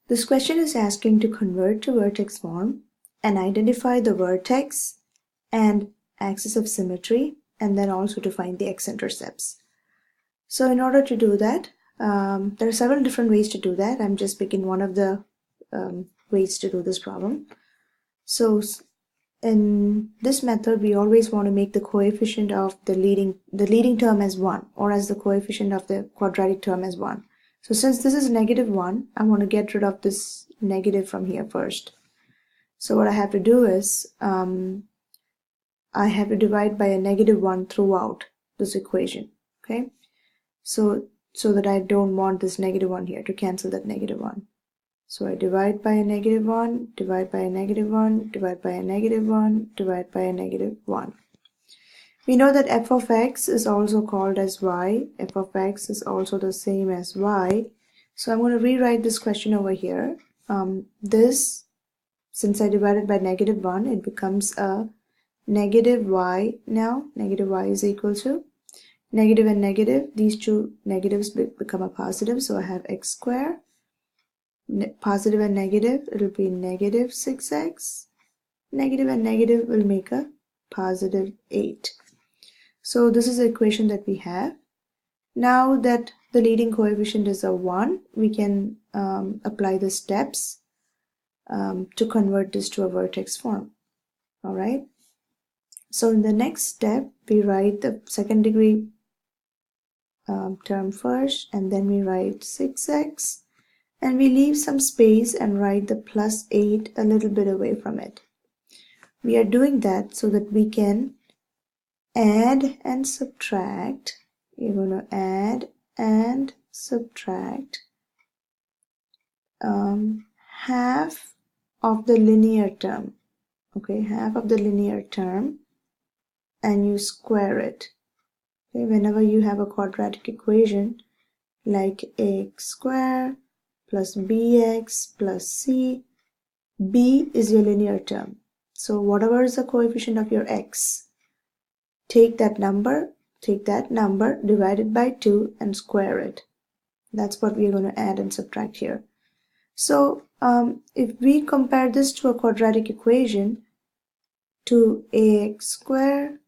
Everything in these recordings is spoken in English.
This question is asking to convert to vertex form and identify the vertex and axis of symmetry, and then also to find the x-intercepts. So in order to do that, there are several different ways to do that. I'm just picking one of the ways to do this problem. So in this method, we always want to make the coefficient of the leading term as 1, or as the coefficient of the quadratic term as 1. So since this is -1, I want to get rid of this negative from here first. So what I have to do is I have to divide by a -1 throughout this equation. Okay, so that I don't want this -1 here, to cancel that -1. So I divide by a -1, divide by a -1, divide by a -1, divide by a -1. We know that f of x is also called as y. F of x is also the same as y. So I'm going to rewrite this question over here. This, since I divided by -1, it becomes a negative y now. Negative y is equal to negative and negative. These two negatives become a positive. So I have x squared. Positive and negative, it will be negative 6x. Negative and negative will make a positive 8. So this is the equation that we have. Now that the leading coefficient is a 1, we can apply the steps to convert this to a vertex form. Alright. So in the next step, we write the second degree term first, and then we write 6x. And we leave some space and write the +8 a little bit away from it. We are doing that so that we can add and subtract. We're going to add and subtract half of the linear term. Okay, half of the linear term, and you square it. Okay, whenever you have a quadratic equation like ax squared plus bx plus c, b is your linear term. So whatever is the coefficient of your x, take that number, divide it by 2 and square it. That's what we're going to add and subtract here. So if we compare this to a quadratic equation, to ax squared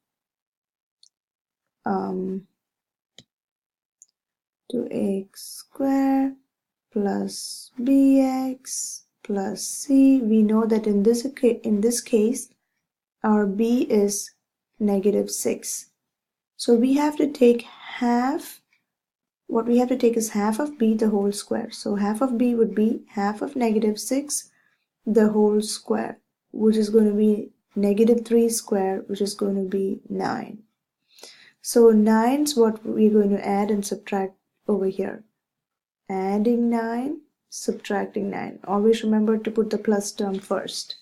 plus bx plus c, we know that in this case our b is -6. So we have to take half. What we have to take is half of b the whole square. So half of b would be half of -6 the whole square, which is going to be -3 squared, which is going to be 9. So 9 is what we're going to add and subtract over here. Adding 9, subtracting 9. Always remember to put the plus term first.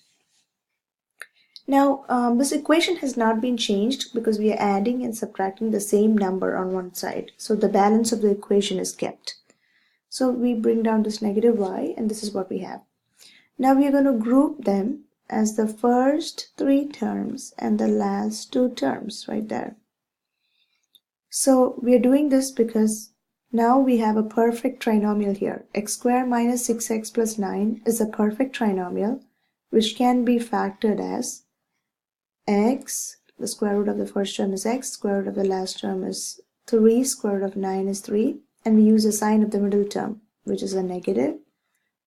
Now this equation has not been changed because we are adding and subtracting the same number on one side. So the balance of the equation is kept. So we bring down this -y, and this is what we have. Now we are going to group them as the first 3 terms and the last 2 terms right there. So we are doing this because now we have a perfect trinomial here. X squared minus 6x plus 9 is a perfect trinomial which can be factored as x, the square root of the first term is x, square root of the last term is 3, square root of 9 is 3, and we use the sign of the middle term, which is a negative,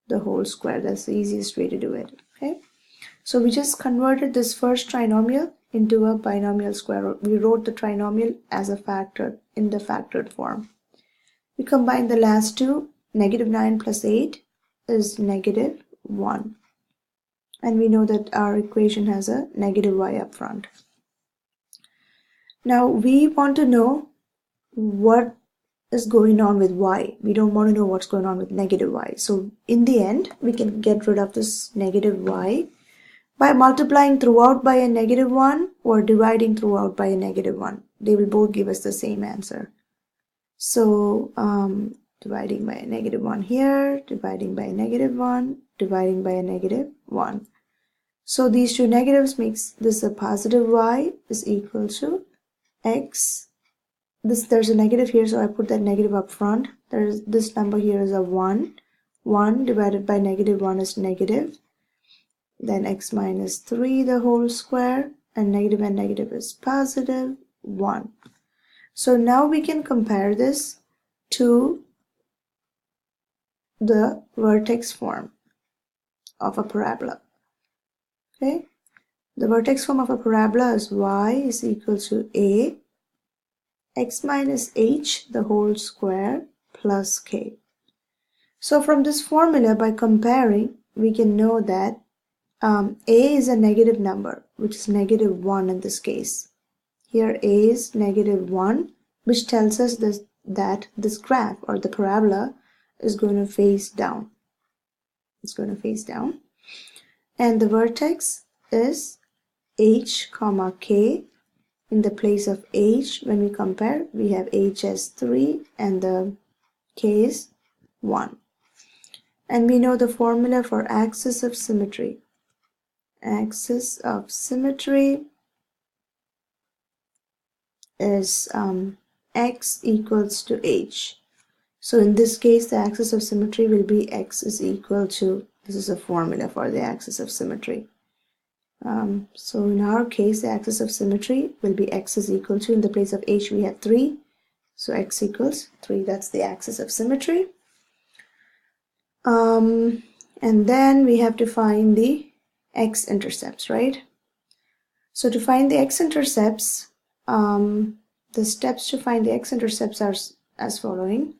the whole square. That's the easiest way to do it. Okay, so we just converted this first trinomial into a binomial square root. We wrote the trinomial as a factor in the factored form. We combine the last two. -9 plus 8 is -1. And we know that our equation has a -y up front. Now we want to know what is going on with y. We don't want to know what's going on with -y. So in the end, we can get rid of this -y by multiplying throughout by a -1 or dividing throughout by a -1. They will both give us the same answer. So dividing by a -1 here, dividing by a -1, dividing by a -1. So these two negatives makes this a positive y is equal to x. There's a negative here, so I put that negative up front. This number here is a 1. 1 divided by -1 is negative. Then x minus 3 the whole square, and negative is positive 1. So now we can compare this to the vertex form of a parabola. Okay, the vertex form of a parabola is y is equal to a x minus h the whole square plus k. So from this formula, by comparing, we can know that a is a negative number, which is -1 in this case. Here a is -1, which tells us that this graph or the parabola is going to face down. It's going to face down. And the vertex is h comma k. In the place of h, when we compare, we have h as 3 and the k is 1. And we know the formula for axis of symmetry. Axis of symmetry is x equals to h. So in this case, the axis of symmetry will be x is equal to, this is a formula for the axis of symmetry. So in our case, the axis of symmetry will be x is equal to, in the place of h we have 3. So x equals 3, that's the axis of symmetry. And then we have to find the x-intercepts, right? So to find the x-intercepts, the steps to find the x-intercepts are as following.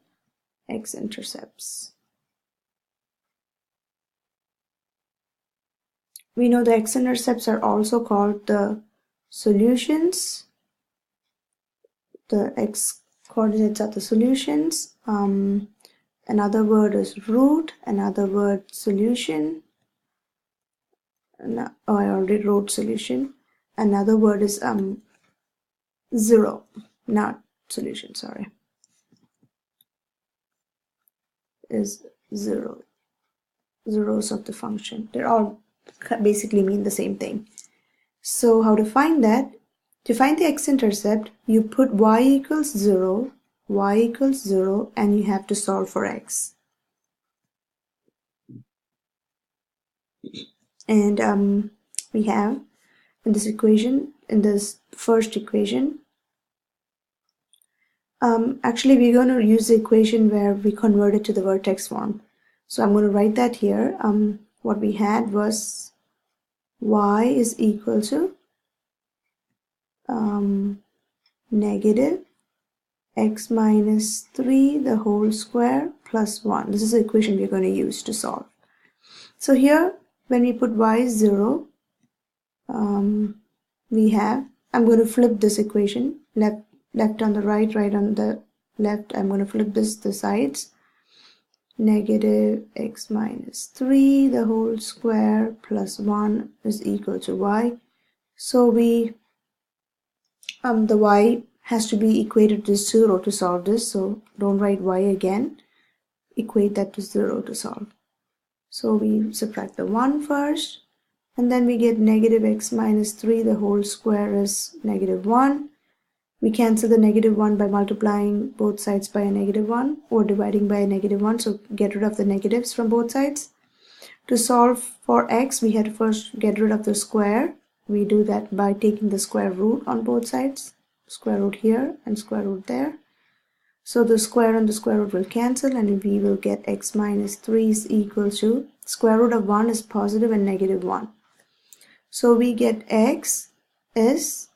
X-intercepts. We know the x-intercepts are also called the solutions. The x-coordinates are the solutions. Another word is root, another word solution. No, oh, I already wrote solution. Another word is zero, not solution, sorry. Is zero. Zeros of the function. They're all basically mean the same thing. So how to find that? To find the x-intercept, you put y equals 0, and you have to solve for x. And we have in this equation, in this first equation, actually we're going to use the equation where we convert it to the vertex form. So I'm going to write that here. What we had was y is equal to negative x minus 3 the whole square plus 1. This is the equation we're going to use to solve. So here, when we put y is 0, we have, I'm going to flip this equation, left on the right on the left. I'm going to flip the sides. Negative x minus 3 the whole square plus 1 is equal to y. So we, the y has to be equated to 0 to solve this. So don't write y again. Equate that to 0 to solve. So we subtract the 1 first, and then we get negative x minus 3 the whole square is -1. We cancel the -1 by multiplying both sides by a -1 or dividing by a -1, so get rid of the negatives from both sides. To solve for x, we had to first get rid of the square. We do that by taking the square root on both sides, square root here and square root there. So the square and the square root will cancel, and we will get x minus 3 is equal to, square root of 1 is positive and -1. So we get x is,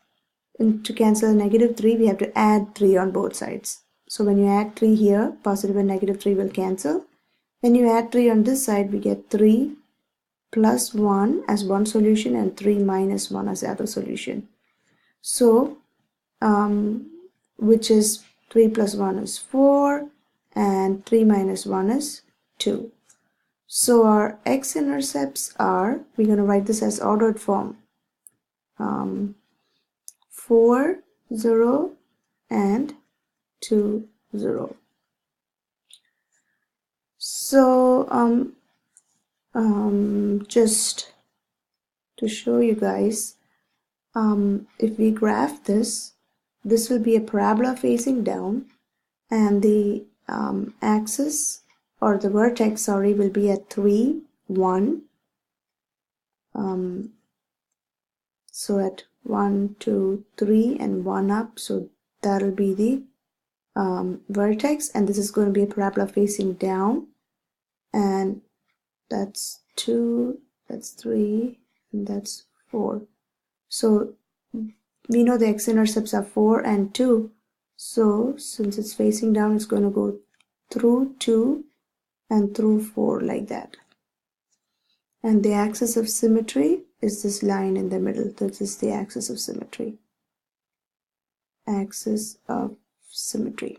to cancel -3, we have to add 3 on both sides. So when you add 3 here, positive and -3 will cancel. When you add 3 on this side, we get 3 plus 1 as one solution and 3 minus 1 as the other solution. So, which is 3 plus 1 is 4 and 3 minus 1 is 2. So our x-intercepts are, we're going to write this as ordered form. 4, 0 and 2, 0. So just to show you guys, if we graph this, this will be a parabola facing down, and the axis or the vertex, sorry, will be at 3, 1. So at 1, 2, 3 and 1 up, so that'll be the vertex, and this is going to be a parabola facing down, and that's 2, that's 3, and that's 4. So we know the x-intercepts are 4 and 2, so since it's facing down, it's going to go through 2 and through 4 like that. And the axis of symmetry is this line in the middle. This is the axis of symmetry. Axis of symmetry.